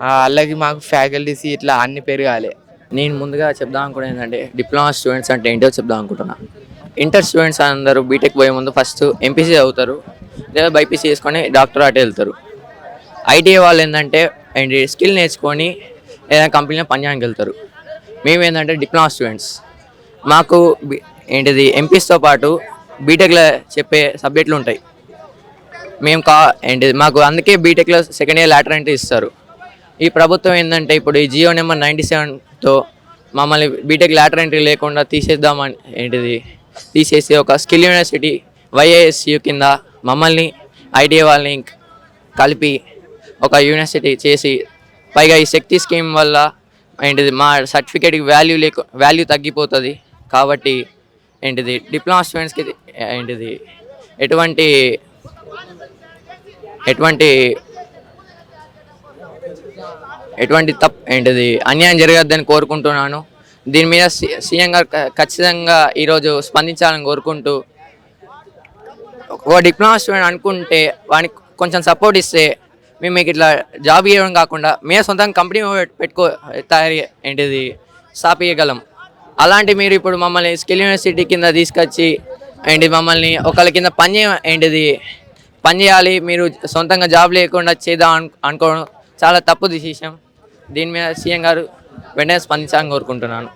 వాళ్ళకి మాకు ఫ్యాకల్టీస్ ఇట్లా అన్ని పెరగాలి. నేను ముందుగా చెప్దాం అనుకున్నాను ఏంటంటే డిప్లొమా స్టూడెంట్స్ అంటే ఏంటో చెప్దాం అనుకుంటున్నా. ఇంటర్ స్టూడెంట్స్ అందరూ బీటెక్ పోయే ముందు ఫస్ట్ ఎంపీసీ చదువుతారు, లేదా బైపీసీ చేసుకొని డాక్టరేట్ వెళ్తారు. ఐటీఐ వాళ్ళు ఏంటంటే స్కిల్ నేర్చుకొని ఏదైనా కంపెనీలో పనిచేయడానికి వెళ్తారు. మేము ఏంటంటే డిప్లొమా స్టూడెంట్స్, మాకు ఎంపీస్తో పాటు బీటెక్లో చెప్పే సబ్జెక్టులు ఉంటాయి. మేము మాకు అందుకే బీటెక్లో సెకండ్ ఇయర్ లాటరల్ ఎంట్రీ ఇస్తారు. ఈ ప్రభుత్వం ఏంటంటే ఇప్పుడు ఈ జియో నెంబర్ 97తో మమ్మల్ని బీటెక్ లాటరల్ ఎంట్రీ లేకుండా తీసేసి ఒక స్కిల్ యూనివర్సిటీ YISU కింద మమ్మల్ని ఐటీఐ వాళ్ళని కలిపి ఒక యూనివర్సిటీ చేసి, పైగా ఈ శక్తి స్కీమ్ వల్ల మా సర్టిఫికేట్కి వాల్యూ తగ్గిపోతుంది. కాబట్టి డిప్లొమా స్టూడెంట్స్కి ఎటువంటి అన్యాయం జరగద్దని కోరుకుంటున్నాను. దీని మీద సీఎం గారు ఖచ్చితంగా ఈరోజు స్పందించాలని కోరుకుంటూ, ఒక డిప్లొమా స్టూడెంట్ అనుకుంటే వానికి కొంచెం సపోర్ట్ ఇస్తే మేము మీకు ఇట్లా జాబ్ ఇవ్వడం కాకుండా మేము సొంతంగా కంపెనీ స్థాపించగలం. అలాంటి మీరు ఇప్పుడు మమ్మల్ని స్కిల్ యూనివర్సిటీ కింద తీసుకొచ్చి మమ్మల్ని ఒకళ్ళ కింద పని చేయాలి, మీరు సొంతంగా జాబ్ లేకుండా చేద్దాం అనుకోవడం చాలా తప్పు డిసిషన్. దీని మీద సీఎం గారు వెంటనే స్పందించాలని కోరుకుంటున్నాను.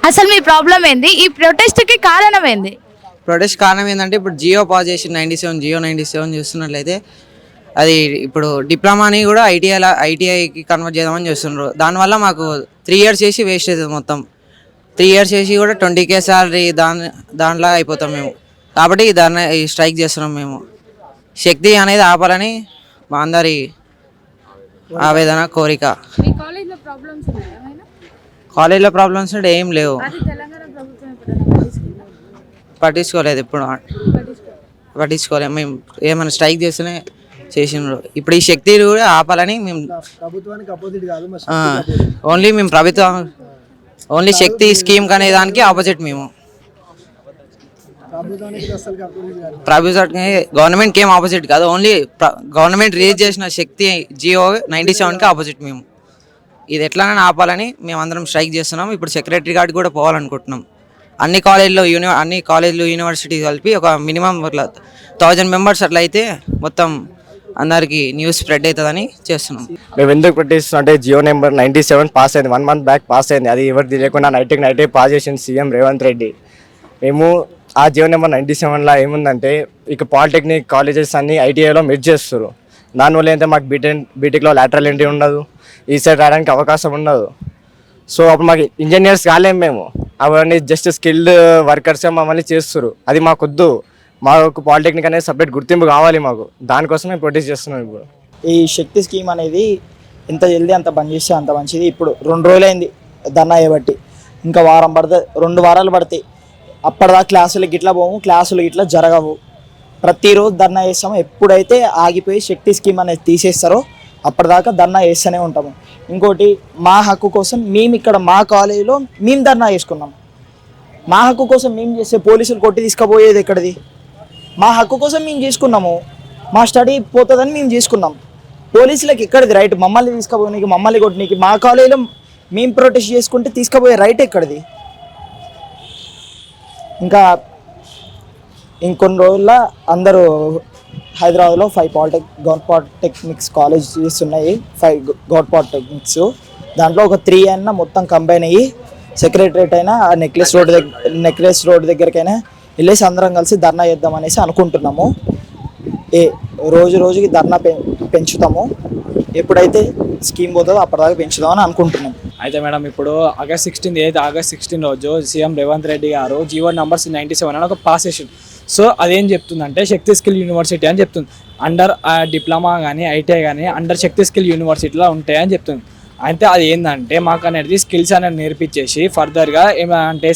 అసలు మీ ప్రాబ్లం ఏంది? ఈ ప్రొటెస్ట్కి కారణం ఏంది? ప్రొటెస్ట్ కారణం ఏంటంటే ఇప్పుడు జియో పాస్ చేసి 97 చూస్తున్నట్లయితే అది ఇప్పుడు డిప్లొమాని కూడా ఐటీఐకి కన్వర్ట్ చేద్దామని చూస్తున్నారు. దానివల్ల మాకు 3 years చేసి వేస్ట్ అవుతుంది. మొత్తం 3 years చేసి కూడా 20K శాలరీ దాంట్లో అయిపోతాం మేము. కాబట్టి దాన్ని స్ట్రైక్ చేస్తున్నాం మేము. శక్తి అనేది ఆపాలని మా అందరి ఆవేదన, కోరిక. కాలేజ్లో ప్రాబ్లమ్స్ అంటే ఏం లేవు, పట్టించుకోలేదు, ఇప్పుడు పట్టించుకోలేదు. మేము ఏమైనా స్ట్రైక్ చేస్తేనే చేసినారు. ఇప్పుడు ఈ శక్తి కూడా ఆపాలని మేము ఓన్లీ శక్తి స్కీమ్ అనే దానికి ఆపోజిట్ మేము. గవర్నమెంట్కి ఏం ఆపోజిట్ కాదు, ఓన్లీ గవర్నమెంట్ రిలీజ్ చేసిన శక్తి జియో 97కి ఆపోజిట్ మేము. ఇది ఎట్లానైనా ఆపాలని మేము అందరం స్ట్రైక్ చేస్తున్నాం. ఇప్పుడు సెక్రటరీ గార్డ్ కూడా పోవాలనుకుంటున్నాం. అన్ని కాలేజ్లు యూనివర్సిటీ కలిపి ఒక మినిమం 1000 members అట్లా అయితే మొత్తం అందరికీ న్యూస్ స్ప్రెడ్ అవుతుందని చేస్తున్నాం. మేము ఎందుకు ప్రొటెస్ట్ అంటే జియో నెంబర్ 97 పాస్ అయింది, 1 month బ్యాక్ పాస్ అయింది. అది ఎవరు తెలియకుండా నైట్ పాస్ చేసింది సీఎం రేవంత్ రెడ్డి. మేము ఆ జియో నెంబర్ 97లో ఏముందంటే ఇక పాలిటెక్నిక్ కాలేజెస్ అన్ని ఐటీఐలో మెర్జ్ చేస్తారు. దానివల్ల అయితే మాకు బీటెక్లో లాటరల్ ఎంట్రీ ఉండదు, ఈ సైడ్ రావడానికి అవకాశం ఉండదు. సో అప్పుడు మాకు ఇంజనీర్స్ కాలేము మేము, అవన్నీ జస్ట్ స్కిల్డ్ వర్కర్స్ మమ్మల్ని చేస్తారు. అది మాకొద్దు, మాకు పాలిటెక్నిక్ అనేది సపరేట్ గుర్తింపు కావాలి మాకు. దానికోసం మేము ప్రొటెస్ట్ చేస్తున్నాం. ఇప్పుడు ఈ శక్తి స్కీమ్ అనేది ఎంత జల్దీ అంత బంద్ చేస్తే అంత మంచిది. ఇప్పుడు 2 రోజులైంది ధర్నా చేయబట్టి. ఇంకా వారం పడుతుంది, 2 వారాలు పడతాయి. అప్పటిదాకా క్లాసులకి ఇట్లా పోము, క్లాసులు ఇట్లా జరగవు. ప్రతిరోజు ధర్నా చేస్తాము. ఎప్పుడైతే ఆగిపోయి శక్తి స్కీమ్ అనేది తీసేస్తారో అప్పటిదాకా ధర్నా చేస్తూనే ఉంటాము. ఇంకోటి, మా హక్కు కోసం మేము ఇక్కడ మా కాలేజీలో మేము ధర్నా చేసుకున్నాం. మా హక్కు కోసం మేము చేస్తే పోలీసులు కొట్టి తీసుకుపోయేది ఎక్కడిది? మా హక్కు కోసం మేము చేసుకున్నాము. మా స్టడీ పోతుందని మేము చేసుకున్నాం. పోలీసులకు ఎక్కడిది రైట్? మమ్మల్ని తీసుకుపోయి మమ్మల్ని కొట్టినీకి మా కాలేజీలో మేము ప్రొటెస్ట్ చేసుకుంటే తీసుకుపోయే రైట్ ఎక్కడిది? ఇంకా ఇంకొన్ని రోజుల్లో అందరూ హైదరాబాద్లో 5 గవర్నమెంట్ పాలిటెక్నిక్స్ కాలేజెస్ ఉన్నాయి. 5 గవర్నమెంట్ పాలిటెక్నిక్స్. దాంట్లో ఒక 3 అయినా మొత్తం కంబైన్ అయ్యి సెక్రటరేట్ అయినా నెక్లెస్ రోడ్ దగ్గరికైనా వెళ్ళేసి అందరం కలిసి ధర్నా చేద్దాం అనేసి అనుకుంటున్నాము. రోజుకి ధర్నా పెంచుతాము. ఎప్పుడైతే స్కీమ్ పోతుందో అప్పటిదాకా పెంచుదామని అనుకుంటున్నాం. అయితే మేడం, ఇప్పుడు ఆగస్ట్ 16 రోజు సీఎం రేవంత్ రెడ్డి గారు జీవో నంబర్ 97 అని ఒక పాస్ చేసింది. సో అదేం చెప్తుందంటే శక్తి స్కిల్ యూనివర్సిటీ అని చెప్తుంది. అండర్ డిప్లొమా కానీ ఐటీఐ కానీ అండర్ శక్తి స్కిల్ యూనివర్సిటీలో ఉంటాయని చెప్తుంది. అయితే అది ఏంటంటే మాకు అనేది స్కిల్స్ అనేది నేర్పించేసి ఫర్దర్గా ఏమంటే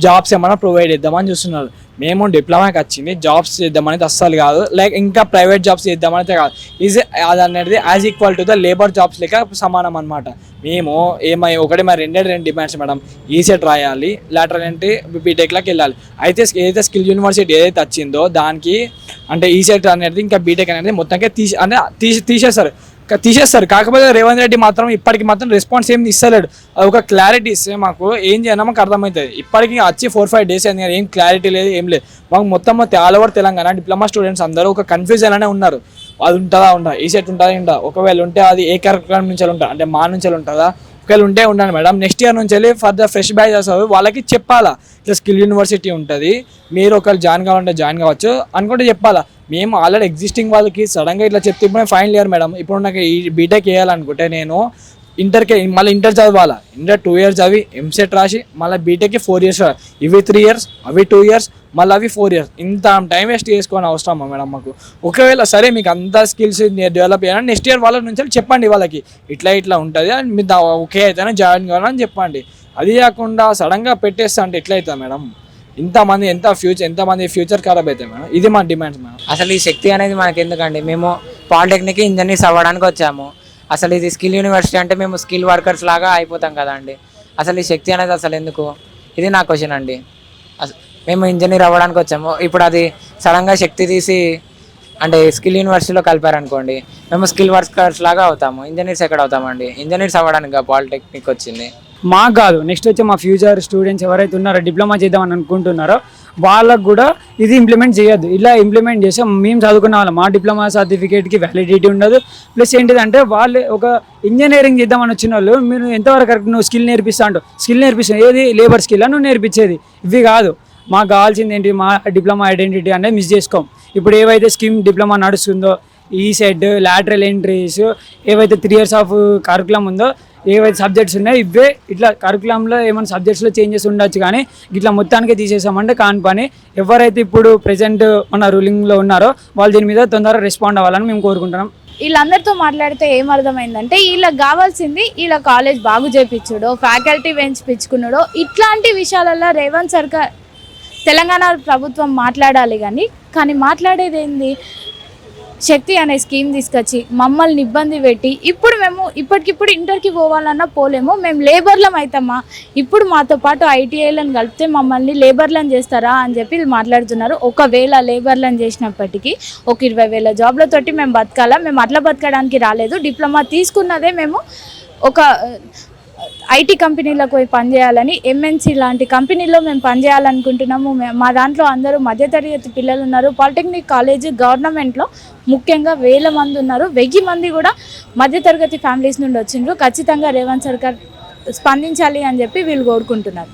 జాబ్స్ ఏమైనా ప్రొవైడ్ చేద్దామని చూస్తున్నారు. మేము డిప్లొమాకి వచ్చింది జాబ్స్ చేద్దామనేది అస్సలు కాదు, లైక్ ఇంకా ప్రైవేట్ జాబ్స్ చేద్దామనేది కాదు. అది అనేది as equal to the labour jobs లెక్క సమానం అనమాట. మేము ఒకటి మరి 2 డిమాండ్స్ మేడం. ఈసెట్ రాయాలి, లేటర్ అంటే బీటెక్లోకి వెళ్ళాలి. అయితే ఏదైతే స్కిల్ యూనివర్సిటీ ఏదైతే వచ్చిందో దానికి అంటే ఈసెట్ అనేది ఇంకా బీటెక్ అనేది మొత్తంగా తీసేస్తారు. కాకపోతే రేవంత్ రెడ్డి మాత్రం ఇప్పటికి మాత్రం రెస్పాన్స్ ఏం ఇస్తలేడు. అది ఒక క్లారిటీ ఇస్తే మాకు ఏం చేయాలో మాకు అర్థమవుతుంది. ఇప్పటికి వచ్చి 4-5 డేస్ అయింది, ఏం క్లారిటీ లేదు, ఏం లేదు. మాకు మొత్తం all over Telangana diploma students అందరూ ఒక కన్ఫ్యూజన్ అనే ఉన్నారు. అది ఉంటుందా ఈ సెట్ ఉంటుందా ఒకవేళ ఉంటే అది ఏ కార్యక్రమం నుంచి ఉంటుంది అంటే మా నుంచి ఉంటుందా? ఒకవేళ ఉంటే ఉండండి మేడం. నెక్స్ట్ ఇయర్ నుంచి వెళ్ళి ఫర్దర్ ఫ్రెష్ బ్యాచ్ వస్తారు, వాళ్ళకి చెప్పాలా ఇట్లా స్కిల్ యూనివర్సిటీ ఉంటుంది, మీరు ఒకవేళ జాయిన్ కావాలంటే జాయిన్ కావచ్చు అనుకుంటే చెప్పాలా. మేము ఆల్రెడీ ఎగ్జిస్టింగ్ వాళ్ళకి సడన్గా ఇట్లా చెప్తే ఇప్పుడు ఫైనల్ ఇయర్ మేడం. ఇప్పుడు నాకు ఈ బీటెక్ వేయాలనుకుంటే నేను మళ్ళీ ఇంటర్ చదవాలా. ఇంటర్ 2 years చదివి ఎంసెట్ రాసి మళ్ళీ బీటెక్కి 4 years ఇవి 3 years అవి 2 years మళ్ళీ అవి 4 years. ఇంత టైం వేస్ట్ చేసుకోని అవసరమా మేడం మాకు? ఒకవేళ సరే మీకు అంత స్కిల్స్ డెవలప్ చేయాలని నెక్స్ట్ ఇయర్ వాళ్ళ నుంచి చెప్పండి, వాళ్ళకి ఇట్లా ఉంటుంది అని మీరు ఓకే అయితేనే జాయిన్ కావాలని చెప్పండి. అది కాకుండా సడన్గా పెట్టేస్తా అంటే ఎట్లా అవుతుంది మేడం? ఎంతమంది ఫ్యూచర్ ఖరాబ్ అవుతాయి మేడం. ఇది మా డిమాండ్స్ మేడం. అసలు ఈ శక్తి అనేది మనకి ఎందుకండి? మేము పాలిటెక్నిక్ ఇంజనీర్స్ అవ్వడానికి వచ్చాము. అసలు ఇది స్కిల్ యూనివర్సిటీ అంటే మేము స్కిల్ వర్కర్స్ లాగా అయిపోతాం కదా అండి. అసలు ఈ శక్తి అనేది అసలు ఎందుకు? ఇది నా క్వశ్చన్ అండి. మేము ఇంజనీర్ అవ్వడానికి వచ్చాము, ఇప్పుడు అది సడన్గా శక్తి తీసి అంటే స్కిల్ యూనివర్సిటీలో కలిపారనుకోండి, మేము స్కిల్ వర్కర్స్ లాగా అవుతాము. ఇంజనీర్స్ ఎక్కడ అవుతామండి? ఇంజనీర్స్ అవ్వడానికి పాలిటెక్నిక్ వచ్చింది. మాకు కాదు, నెక్స్ట్ వచ్చి మా ఫ్యూచర్ స్టూడెంట్స్ ఎవరైతే ఉన్నారో డిప్లొమా చేద్దామని అనుకుంటున్నారో వాళ్ళకు కూడా ఇది ఇంప్లిమెంట్ చేయొద్దు. ఇలా ఇంప్లిమెంట్ చేస్తే మేము చదువుకున్న వాళ్ళం, మా డిప్లొమా సర్టిఫికేట్కి వ్యాలిడిటీ ఉండదు. ప్లస్ ఏంటిదంటే వాళ్ళు ఒక ఇంజనీరింగ్ చేద్దామని వచ్చిన వాళ్ళు మీరు ఎంతవరకు కరెక్ట్ నువ్వు స్కిల్ నేర్పిస్తా అంటావు. స్కిల్ నేర్పిస్తావు ఏది? లేబర్ స్కిల్ నువ్వు నేర్పించేది ఇవి కాదు. మాకు కావాల్సింది ఏంటి? మా డిప్లొమా ఐడెంటిటీ అనేది మిస్ చేసుకోం. ఇప్పుడు ఏవైతే స్కీమ్ డిప్లొమా నడుస్తుందో ఈసెట్, లాటరల్ ఎంట్రీస్, ఏవైతే 3 years ఆఫ్ కరికులం ఉందో, ఏవైతే సబ్జెక్ట్స్ ఉన్నాయో ఇవే ఇట్లా కరికులంలో ఏమైనా సబ్జెక్ట్స్లో చేంజెస్ ఉండొచ్చు, కానీ ఇట్లా మొత్తానికి తీసేసామంటే కాని పని. ఎవరైతే ఇప్పుడు ప్రెజెంట్ మన రూలింగ్లో ఉన్నారో వాళ్ళు దీని మీద తొందరగా రెస్పాండ్ అవ్వాలని మేము కోరుకుంటున్నాం. వీళ్ళందరితో మాట్లాడితే ఏమర్థమైందంటే వీళ్ళకి కావాల్సింది వీళ్ళ కాలేజ్ బాగు చేయించుడో, ఫ్యాకల్టీ పెంచుకున్నాడో, ఇట్లాంటి విషయాలలో రేవంత్ సర్కార్ తెలంగాణ ప్రభుత్వం మాట్లాడాలి. కానీ మాట్లాడేది ఏంది? శక్తి అనే స్కీమ్ తీసుకొచ్చి మమ్మల్ని ఇబ్బంది పెట్టి ఇప్పుడు మేము ఇప్పటికిప్పుడు ఇంటర్కి పోవాలన్నా పోలేము, మేము లేబర్లం అవుతామా, ఇప్పుడు మాతో పాటు ఐటీఐలను కలిపితే మమ్మల్ని లేబర్లను చేస్తారా అని చెప్పి మాట్లాడుతున్నారు. ఒకవేళ లేబర్లను చేసినప్పటికీ ఒక 20,000 జాబ్లతోటి మేము బతకాలా? మేము అట్లా బతకడానికి రాలేదు. డిప్లొమా తీసుకున్నదే మేము ఒక ఐటీ కంపెనీలకు పోయి పనిచేయాలని, ఎంఎన్సీ లాంటి కంపెనీలో మేము పనిచేయాలనుకుంటున్నాము. మా దాంట్లో అందరూ మధ్యతరగతి పిల్లలు ఉన్నారు. పాలిటెక్నిక్ కాలేజ్ గవర్నమెంట్లో ముఖ్యంగా 1000 మంది ఉన్నారు. 1000 మంది కూడా మధ్యతరగతి ఫ్యామిలీస్ నుండి వచ్చిండ్రు. ఖచ్చితంగా రేవంత్ సర్కార్ స్పందించాలి అని చెప్పి వీళ్ళు కోరుకుంటున్నారు.